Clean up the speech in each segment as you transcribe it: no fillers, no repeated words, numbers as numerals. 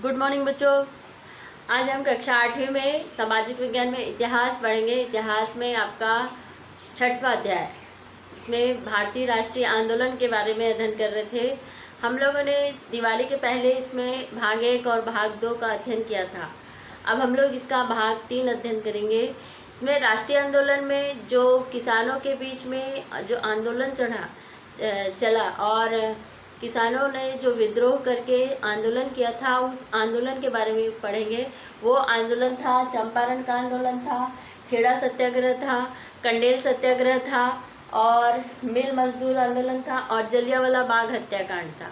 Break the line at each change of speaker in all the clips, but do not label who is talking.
Good morning बच्चों। आज हम कक्षा 8वीं में सामाजिक विज्ञान में इतिहास पढ़ेंगे। इतिहास में आपका 6वां अध्याय, इसमें भारतीय राष्ट्रीय आंदोलन के बारे में अध्ययन कर रहे थे। हम लोगों ने इस दिवाली के पहले इसमें भाग 1 और भाग 2 का अध्ययन किया था। अब हम लोग इसका भाग 3 अध्ययन करेंगे। इसमें राष्ट्रीय आंदोलन में जो किसानों के बीच में जो आंदोलन चला और किसानों ने जो विद्रोह करके आंदोलन किया था, उस आंदोलन के बारे में पढ़ेंगे। वो आंदोलन था, चंपारण का आंदोलन था, खेड़ा सत्याग्रह था, कंडेल सत्याग्रह था और मिल मजदूर आंदोलन था और जलियांवाला बाग हत्याकांड था।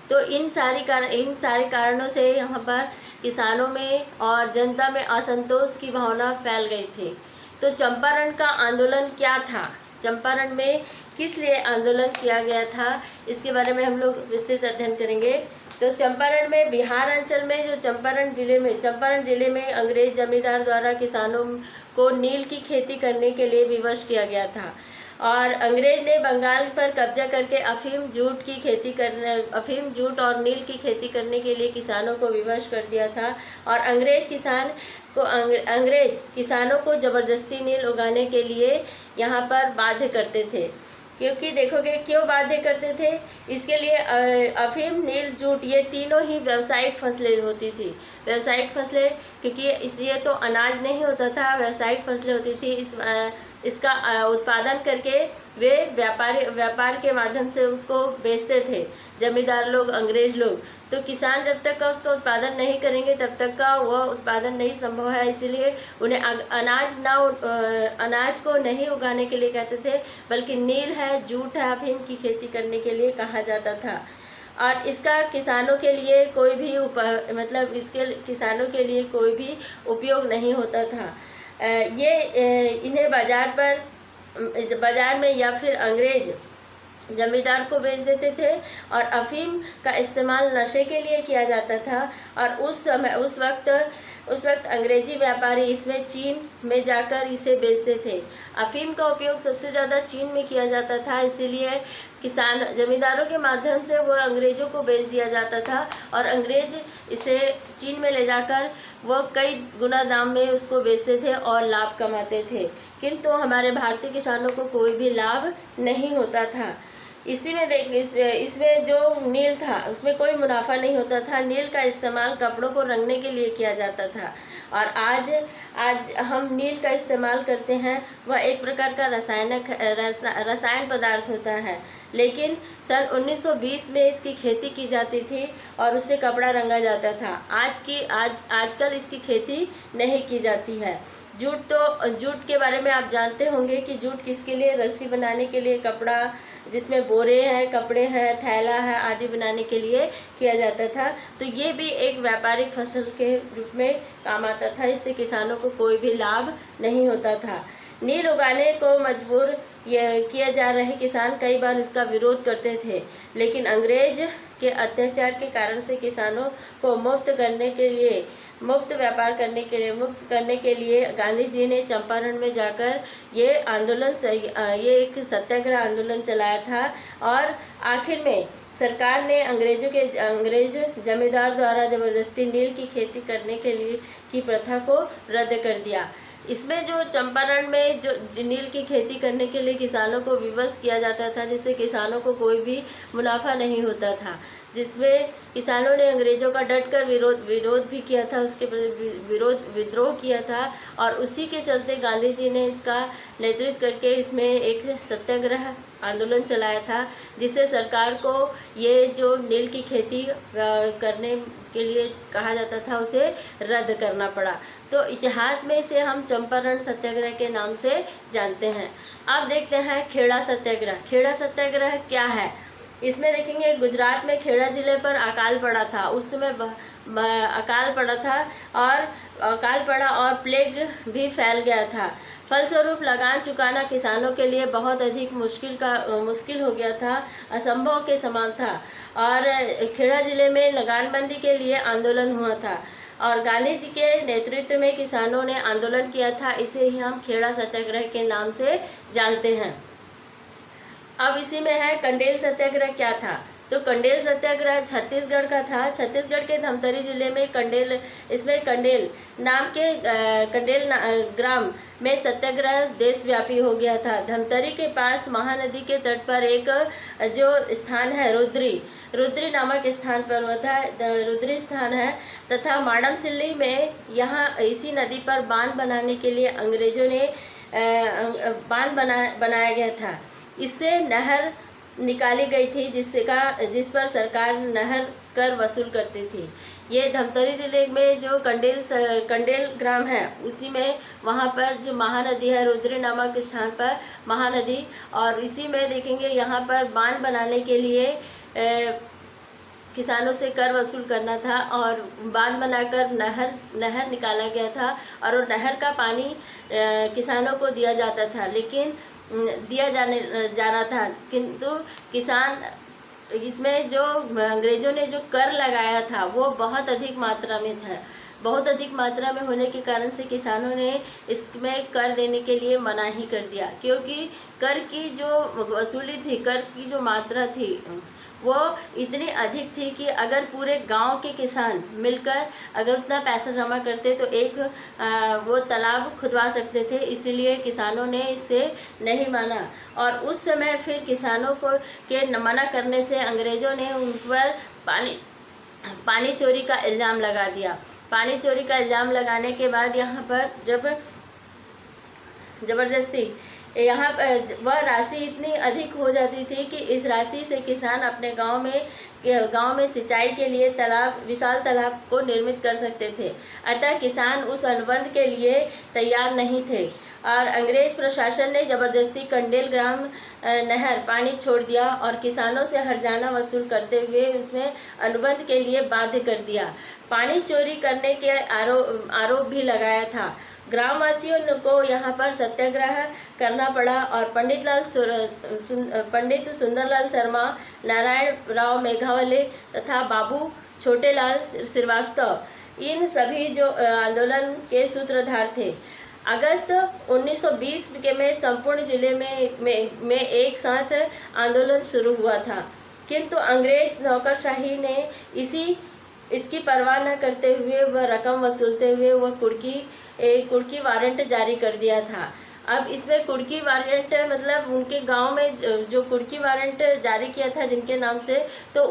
तो इन सारे कारणों से यहाँ पर किसानों में और जनता में असंतोष की भावना फैल गई थी। तो चंपारण का आंदोलन क्या था, चंपारण में किस लिए आंदोलन किया गया था, इसके बारे में हम लोग विस्तृत अध्ययन करेंगे। तो चंपारण में बिहार अंचल में जो चंपारण जिले में अंग्रेज जमींदार द्वारा किसानों को नील की खेती करने के लिए विवश किया गया था और अंग्रेज ने बंगाल पर कब्जा करके अफीम जूट और नील की खेती करने के लिए किसानों को विवश कर दिया था और अंग्रेज किसानों को ज़बरदस्ती नील उगाने के लिए यहाँ पर बाध्य करते थे। क्योंकि देखोगे क्यों बाध्य करते थे, इसके लिए अफीम, नील, जूट ये तीनों ही व्यावसायिक फसलें होती थी। व्यावसायिक फसलें क्योंकि इसलिए तो अनाज नहीं होता था, व्यावसायिक फसलें होती थी। इसका उत्पादन करके वे व्यापार के माध्यम से उसको बेचते थे जमींदार लोग, अंग्रेज लोग। तो किसान जब तक का उसका उत्पादन नहीं करेंगे तब तक का वह उत्पादन नहीं संभव है। इसलिए उन्हें अनाज को नहीं उगाने के लिए कहते थे, बल्कि नील है, जूट है, अफीम की खेती करने के लिए कहा जाता था। और इसका किसानों के लिए कोई भी उपयोग नहीं होता था। इन्हें बाजार में या फिर अंग्रेज जमींदार को बेच देते थे और अफीम का इस्तेमाल नशे के लिए किया जाता था। और उस वक्त अंग्रेजी व्यापारी इसमें चीन में जाकर इसे बेचते थे। अफीम का उपयोग सबसे ज़्यादा चीन में किया जाता था, इसीलिए जमींदारों के माध्यम से वो अंग्रेज़ों को बेच दिया जाता था और अंग्रेज इसे चीन में ले जाकर वो कई गुना दाम में उसको बेचते थे और लाभ कमाते थे। किंतु हमारे भारतीय किसानों को कोई भी लाभ नहीं होता था। इसमें जो नील था उसमें कोई मुनाफा नहीं होता था। नील का इस्तेमाल कपड़ों को रंगने के लिए किया जाता था और आज हम नील का इस्तेमाल करते हैं, वह एक प्रकार का रसायन पदार्थ होता है। लेकिन सन 1920 में इसकी खेती की जाती थी और उससे कपड़ा रंगा जाता था। आजकल इसकी खेती नहीं की जाती है। जूट के बारे में आप जानते होंगे कि जूट किसके लिए, रस्सी बनाने के लिए, कपड़ा जिसमें बोरे हैं, कपड़े हैं, थैला है आदि बनाने के लिए किया जाता था। तो ये भी एक व्यापारिक फसल के रूप में काम आता था। इससे किसानों को कोई भी लाभ नहीं होता था। नील उगाने को मजबूर किए जा रहे किसान कई बार इसका विरोध करते थे, लेकिन अंग्रेज के अत्याचार के कारण से किसानों को मुक्त व्यापार करने के लिए गांधी जी ने चंपारण में जाकर ये एक सत्याग्रह आंदोलन चलाया था और आखिर में सरकार ने अंग्रेज जमींदार द्वारा ज़बरदस्ती नील की खेती करने के लिए की प्रथा को रद्द कर दिया। इसमें जो चंपारण में जो नील की खेती करने के लिए किसानों को विवश किया जाता था, जिससे किसानों को कोई भी मुनाफा नहीं होता था, जिसमें किसानों ने अंग्रेज़ों का डटकर विरोध भी किया था, उसके विद्रोह किया था और उसी के चलते गांधी जी ने इसका नेतृत्व करके इसमें एक सत्याग्रह आंदोलन चलाया था, जिससे सरकार को ये जो नील की खेती करने के लिए कहा जाता था उसे रद्द करना पड़ा। तो इतिहास में इसे हम चंपारण सत्याग्रह के नाम से जानते हैं। अब देखते हैं खेड़ा सत्याग्रह। खेड़ा सत्याग्रह क्या है, इसमें देखेंगे गुजरात में खेड़ा जिले पर अकाल पड़ा था। उस समय अकाल पड़ा और प्लेग भी फैल गया था। फलस्वरूप लगान चुकाना किसानों के लिए बहुत अधिक मुश्किल हो गया था, असंभव के समान था और खेड़ा जिले में लगानबंदी के लिए आंदोलन हुआ था और गांधी जी के नेतृत्व में किसानों ने आंदोलन किया था। इसे ही हम खेड़ा सत्याग्रह के नाम से जानते हैं। अब इसी में है कंडेल सत्याग्रह क्या था। तो कंडेल सत्याग्रह छत्तीसगढ़ का था। छत्तीसगढ़ के धमतरी जिले में कंडेल नाम के ग्राम में सत्याग्रह देशव्यापी हो गया था। धमतरी के पास महानदी के तट पर एक जो स्थान है रुद्री नामक स्थान पर हुआ था, रुद्री स्थान है। तथा माडमसिल्ली में यहाँ इसी नदी पर बांध बनाने के लिए अंग्रेजों ने बांध बनाया गया था। इससे नहर निकाली गई थी जिस पर सरकार नहर कर वसूल करती थी। ये धमतरी जिले में जो कंडेल ग्राम है उसी में वहाँ पर जो महानदी है रुद्री नामक स्थान पर महानदी, और इसी में देखेंगे यहाँ पर बांध बनाने के लिए किसानों से कर वसूल करना था और बांध बनाकर नहर निकाला गया था और वो नहर का पानी किसानों को दिया जाता था, लेकिन जाना था, किंतु किसान इसमें जो अंग्रेज़ों ने जो कर लगाया था वो बहुत अधिक मात्रा में था। बहुत अधिक मात्रा में होने के कारण से किसानों ने इसमें कर देने के लिए मना ही कर दिया, क्योंकि कर की जो वसूली थी, कर की जो मात्रा थी वो इतनी अधिक थी कि अगर पूरे गांव के किसान मिलकर अगर उतना पैसा जमा करते तो एक वो तालाब खुदवा सकते थे। इसीलिए किसानों ने इससे नहीं माना और उस समय फिर किसानों को के मना करने से अंग्रेज़ों ने उन पर पानी चोरी का इल्ज़ाम लगा दिया। पानी चोरी का इल्ज़ाम लगाने के बाद यहाँ पर जब ज़बरदस्ती यहाँ वह राशि इतनी अधिक हो जाती थी कि इस राशि से किसान अपने गांव में सिंचाई के लिए विशाल तालाब को निर्मित कर सकते थे। अतः किसान उस अनुबंध के लिए तैयार नहीं थे और अंग्रेज प्रशासन ने ज़बरदस्ती कंडेल ग्राम नहर पानी छोड़ दिया और किसानों से हर्जाना वसूल करते हुए उसमें अनुबंध के लिए बाध्य कर दिया। पानी चोरी करने के आरोप भी लगाया था। ग्रामवासियों को यहाँ पर सत्याग्रह करना पड़ा और पंडित सुंदरलाल शर्मा, नारायण राव मेघावले तथा बाबू छोटेलाल श्रीवास्तव इन सभी जो आंदोलन के सूत्रधार थे। अगस्त 1920 में संपूर्ण जिले में एक साथ आंदोलन शुरू हुआ था, किंतु अंग्रेज नौकरशाही ने इसकी परवाह न करते हुए वह रकम वसूलते हुए वह कुर्की वारंट जारी कर दिया था। अब इसमें कुर्की वारंट मतलब उनके गांव में जो कुर्की वारंट जारी किया था जिनके नाम से, तो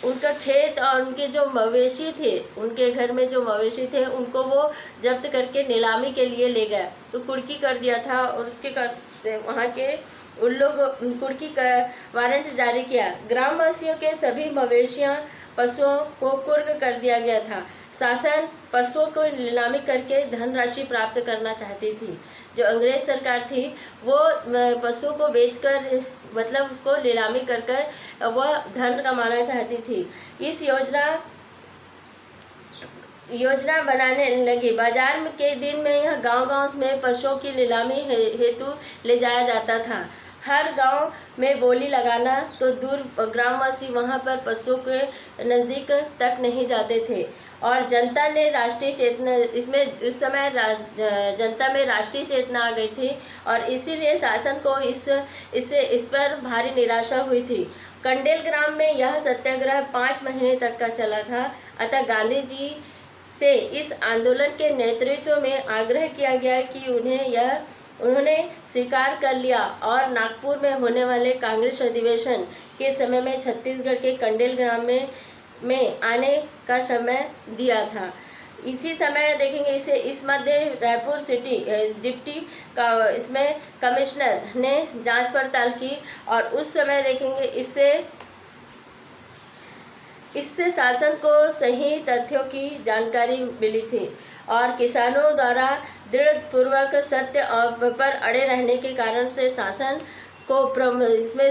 उनका खेत और उनके जो मवेशी थे, उनके घर में जो मवेशी थे उनको वो जब्त करके नीलामी के लिए ले गए, तो कुर्की कर दिया था और उसके से वहाँ के उन लोग कुर्की का वारंट जारी किया। ग्रामवासियों के सभी मवेशियाँ पशुओं को कुर्क कर दिया गया था। शासन पशुओं को नीलामी करके धनराशि प्राप्त करना चाहती थी। जो अंग्रेज सरकार थी वो पशुओं को बेचकर मतलब उसको नीलामी कर वह धन कमाना चाहती थी। इस योजना बनाने लगी। बाजार के दिन में यह गांव-गांव में पशुओं की नीलामी हेतु ले जाया जाता था। हर गांव में बोली लगाना तो दूर ग्रामवासी वहां पर पशुओं के नज़दीक तक नहीं जाते थे और जनता ने राष्ट्रीय चेतना इस समय जनता में राष्ट्रीय चेतना आ गई थी और इसीलिए शासन को इस पर भारी निराशा हुई थी। कंडेल ग्राम में यह सत्याग्रह 5 महीने तक का चला था। अतः गांधी जी से इस आंदोलन के नेतृत्व में आग्रह किया गया कि उन्होंने स्वीकार कर लिया और नागपुर में होने वाले कांग्रेस अधिवेशन के समय में छत्तीसगढ़ के कंडेल ग्राम में आने का समय दिया था। इसी समय देखेंगे इस मध्य रायपुर सिटी डिप्टी का इसमें कमिश्नर ने जांच पड़ताल की और उस समय देखेंगे इससे शासन को सही तथ्यों की जानकारी मिली थी और किसानों द्वारा दृढ़पूर्वक सत्य पर अड़े रहने के कारण से शासन को इसमें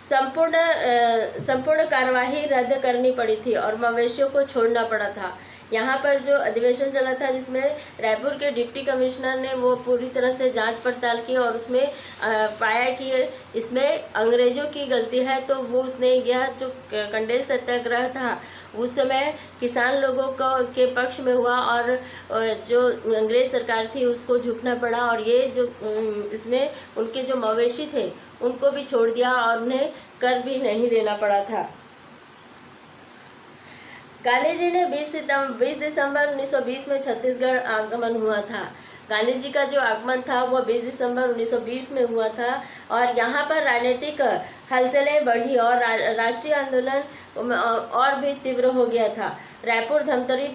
संपूर्ण कार्यवाही रद्द करनी पड़ी थी और मवेशियों को छोड़ना पड़ा था। यहाँ पर जो अधिवेशन चला था जिसमें रायपुर के डिप्टी कमिश्नर ने वो पूरी तरह से जांच पड़ताल की और उसमें पाया कि इसमें अंग्रेज़ों की गलती है, तो वो उसने यह जो कंडेल सत्याग्रह था उस समय किसान लोगों के पक्ष में हुआ और जो अंग्रेज़ सरकार थी उसको झुकना पड़ा और ये जो इसमें उनके जो मवेशी थे उनको भी छोड़ दिया और उन्हें कर भी नहीं देना पड़ा था। गांधी जी ने 20 दिसंबर 1920 में छत्तीसगढ़ आगमन हुआ था। गांधी जी का जो आगमन था वो 20 दिसंबर 1920 में हुआ था और यहाँ पर राजनीतिक हलचलें बढ़ी और राष्ट्रीय आंदोलन और भी तीव्र हो गया था। रायपुर धमतरी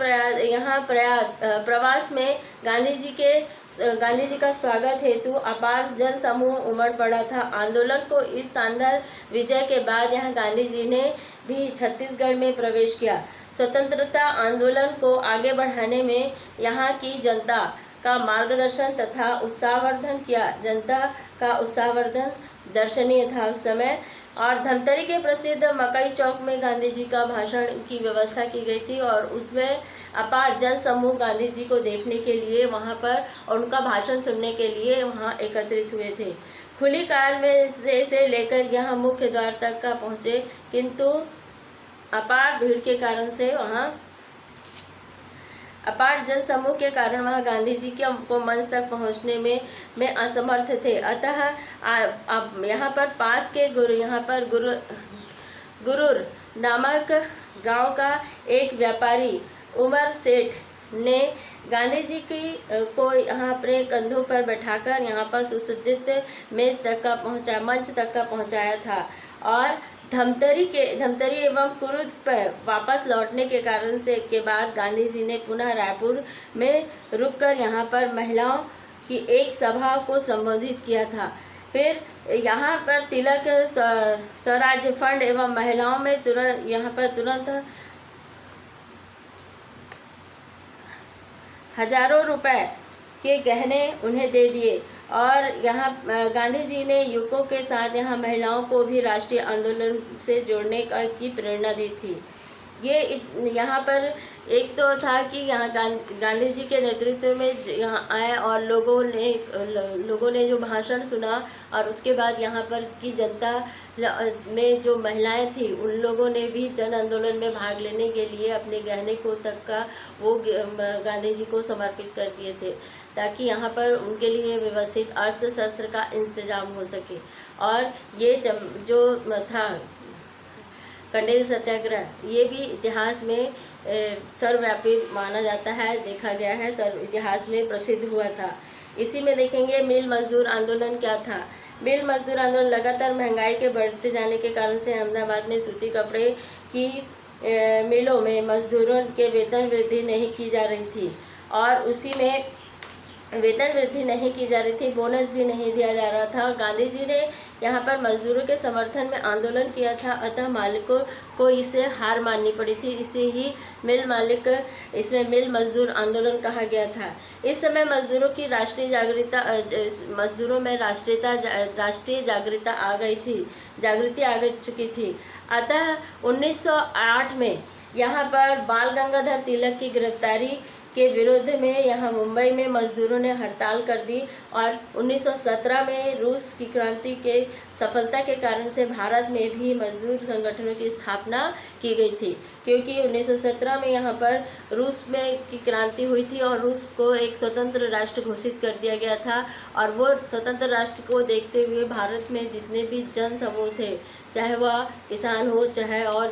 प्रवास में गांधी जी का स्वागत हेतु अपार जन समूह उमड़ पड़ा था। आंदोलन को इस शानदार विजय के बाद यहाँ गांधी जी ने भी छत्तीसगढ़ में प्रवेश किया। स्वतंत्रता आंदोलन को आगे बढ़ाने में यहाँ की जनता का मार्गदर्शन तथा उत्साहवर्धन किया। जनता का उत्साहवर्धन दर्शनीय था उस समय। और धमतरी के प्रसिद्ध मकई चौक में गांधी जी का भाषण की व्यवस्था की गई थी और उसमें अपार जन समूह गांधी जी को देखने के लिए वहां पर और उनका भाषण सुनने के लिए वहां एकत्रित हुए थे। खुली कार में से लेकर यहाँ मुख्य द्वार तक का पहुँचे, किंतु अपार भीड़ के कारण से अपार जन समूह के कारण वहाँ गांधी जी को मंच तक पहुँचने में असमर्थ थे। अतः अब यहाँ पर पास के गुरूर नामक गांव का एक व्यापारी उमर सेठ ने गांधी जी को यहाँ अपने कंधों पर बैठाकर यहाँ पर सुसज्जित मंच तक का पहुँचाया था और धमतरी एवं कुरुद पर वापस लौटने के कारण से के बाद गांधी जी ने पुनः रायपुर में रुककर यहाँ पर महिलाओं की एक सभा को संबोधित किया था। फिर यहाँ पर तिलक स्वराज फंड एवं महिलाओं में तुरंत हजारों रुपए के गहने उन्हें दे दिए और यहाँ गांधी जी ने युवकों के साथ यहाँ महिलाओं को भी राष्ट्रीय आंदोलन से जोड़ने की प्रेरणा दी थी। ये यहाँ पर एक तो था कि यहाँ गांधी जी के नेतृत्व में यहाँ आए और लोगों ने जो भाषण सुना और उसके बाद यहाँ पर की जनता में जो महिलाएं थी उन लोगों ने भी जन आंदोलन में भाग लेने के लिए अपने गहने को तक का वो गांधी जी को समर्पित कर दिए थे ताकि यहाँ पर उनके लिए व्यवस्थित अस्त्र शस्त्र का इंतजाम हो सके। और ये जो था कंडेल सत्याग्रह, ये भी इतिहास में सर्वव्यापी माना जाता है, देखा गया है, इतिहास में प्रसिद्ध हुआ था। इसी में देखेंगे मिल मजदूर आंदोलन क्या था। मिल मजदूर आंदोलन लगातार महंगाई के बढ़ते जाने के कारण से अहमदाबाद में सूती कपड़े की मिलों में मजदूरों के वेतन वृद्धि नहीं की जा रही थी और उसी में वेतन वृद्धि नहीं की जा रही थी, बोनस भी नहीं दिया जा रहा था। गांधी जी ने यहाँ पर मजदूरों के समर्थन में आंदोलन किया था, अतः मालिकों को इसे हार माननी पड़ी थी। इसे ही इसमें मिल मजदूर आंदोलन कहा गया था। इस समय मजदूरों में राष्ट्रीय जागृति आ चुकी थी। अतः 1908 में यहाँ पर बाल गंगाधर तिलक की गिरफ्तारी के विरोध में यहाँ मुंबई में मजदूरों ने हड़ताल कर दी और 1917 में रूस की क्रांति के सफलता के कारण से भारत में भी मजदूर संगठनों की स्थापना की गई थी, क्योंकि 1917 में यहाँ पर रूस में की क्रांति हुई थी और रूस को एक स्वतंत्र राष्ट्र घोषित कर दिया गया था। और वो स्वतंत्र राष्ट्र को देखते हुए भारत में जितने भी जन समूह थे, चाहे वह किसान हो चाहे और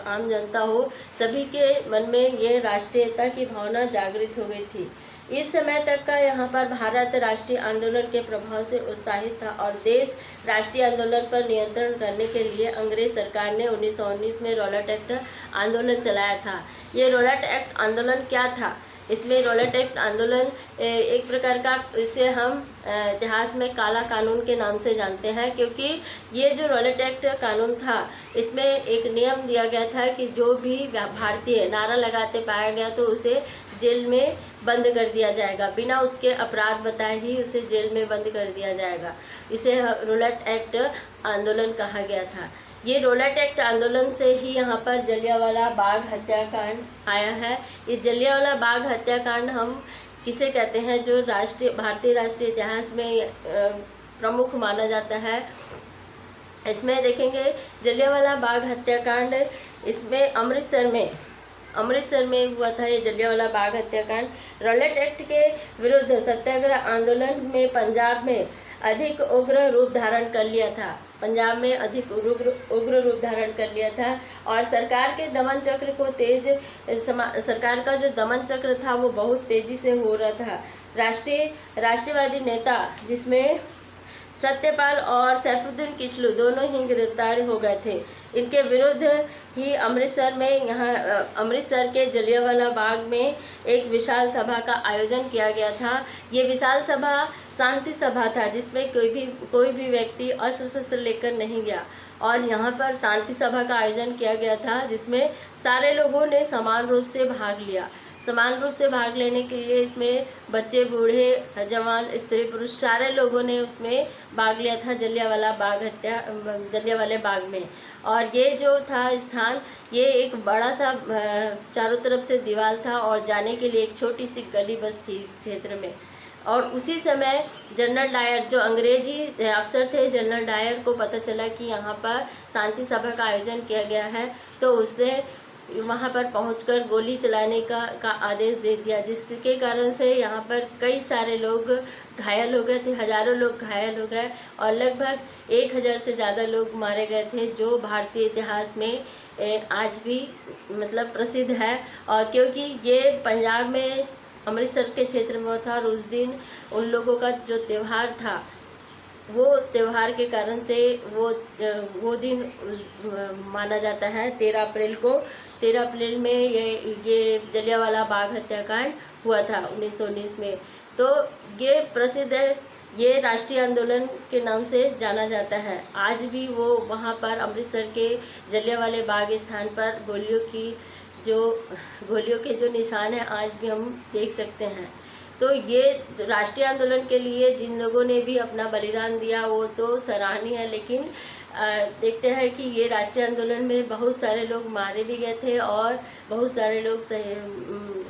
आम जनता हो, सभी के मन में ये राष्ट्रीयता की भावना जागृत हो गई थी। इस समय तक का यहाँ पर भारत राष्ट्रीय आंदोलन के प्रभाव से उत्साहित था और देश राष्ट्रीय आंदोलन पर नियंत्रण करने के लिए अंग्रेज सरकार ने 1919 में रॉलेट एक्ट आंदोलन चलाया था। ये रॉलेट एक्ट आंदोलन क्या था? इसमें रॉलेट एक्ट आंदोलन एक प्रकार का, इसे हम इतिहास में काला कानून के नाम से जानते हैं, क्योंकि ये जो रॉलेट एक्ट कानून था इसमें एक नियम दिया गया था कि जो भी भारतीय नारा लगाते पाया गया तो उसे जेल में बंद कर दिया जाएगा, बिना उसके अपराध बताए ही उसे जेल में बंद कर दिया जाएगा। इसे रॉलेट एक्ट आंदोलन कहा गया था। ये रॉलेट एक्ट आंदोलन से ही यहाँ पर जलियांवाला बाग हत्याकांड आया है। ये जलियांवाला बाग हत्याकांड हम किसे कहते हैं, जो भारतीय राष्ट्रीय इतिहास में प्रमुख माना जाता है। इसमें देखेंगे जलियांवाला बाग हत्याकांड, इसमें अमृतसर में हुआ था ये जलियांवाला बाग हत्याकांड। रॉलेट एक्ट के विरुद्ध सत्याग्रह आंदोलन में पंजाब में अधिक उग्र रूप धारण कर लिया था। पंजाब में अधिक उग्र रूप धारण कर लिया था और सरकार के दमन चक्र को सरकार का जो दमन चक्र था वो बहुत तेजी से हो रहा था। राष्ट्रवादी नेता जिसमें सत्यपाल और सैफुद्दीन किचलू दोनों ही गिरफ्तार हो गए थे। इनके विरुद्ध ही अमृतसर के जलियांवाला बाग में एक विशाल सभा का आयोजन किया गया था। ये विशाल सभा शांति सभा था जिसमें कोई भी व्यक्ति अस्त्र लेकर नहीं गया और यहाँ पर शांति सभा का आयोजन किया गया था जिसमें सारे लोगों ने समान रूप से भाग लिया। समान रूप से भाग लेने के लिए इसमें बच्चे, बूढ़े, जवान, स्त्री, पुरुष सारे लोगों ने उसमें भाग लिया था जलियांवाले बाग में। और ये जो था स्थान, ये एक बड़ा सा चारों तरफ से दीवार था और जाने के लिए एक छोटी सी गली बस थी इस क्षेत्र में। और उसी समय जनरल डायर जो अंग्रेजी अफसर थे, जनरल डायर को पता चला कि यहाँ पर शांति सभा का आयोजन किया गया है, तो उसने वहाँ पर पहुंचकर गोली चलाने का आदेश दे दिया, जिसके कारण से यहाँ पर कई सारे लोग घायल हो गए थे। हजारों लोग घायल हो गए और लगभग 1000 से ज़्यादा लोग मारे गए थे, जो भारतीय इतिहास में आज भी मतलब प्रसिद्ध है। और क्योंकि ये पंजाब में अमृतसर के क्षेत्र में था और उस दिन उन लोगों का जो त्यौहार था, वो त्यौहार के कारण से वो दिन माना जाता है 13 अप्रैल को। 13 अप्रैल में ये जलियांवाला बाग हत्याकांड हुआ था 1919 में। तो ये प्रसिद्ध है, ये राष्ट्रीय आंदोलन के नाम से जाना जाता है। आज भी वो वहाँ पर अमृतसर के जलियांवाले बाग स्थान पर गोलियों के जो निशान हैं आज भी हम देख सकते हैं। तो ये राष्ट्रीय आंदोलन के लिए जिन लोगों ने भी अपना बलिदान दिया वो तो सराहनीय है, लेकिन देखते हैं कि ये राष्ट्रीय आंदोलन में बहुत सारे लोग मारे भी गए थे और बहुत सारे लोग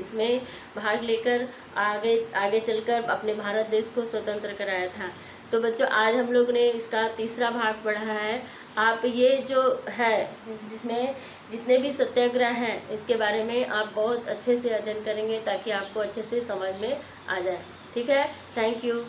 इसमें भाग लेकर आगे चलकर अपने भारत देश को स्वतंत्र कराया था। तो बच्चों, आज हम लोग ने इसका तीसरा भाग पढ़ा है। आप ये जो है जिसमें जितने भी सत्याग्रह हैं इसके बारे में आप बहुत अच्छे से अध्ययन करेंगे ताकि आपको अच्छे से समझ में आ जाए। ठीक है, थैंक यू।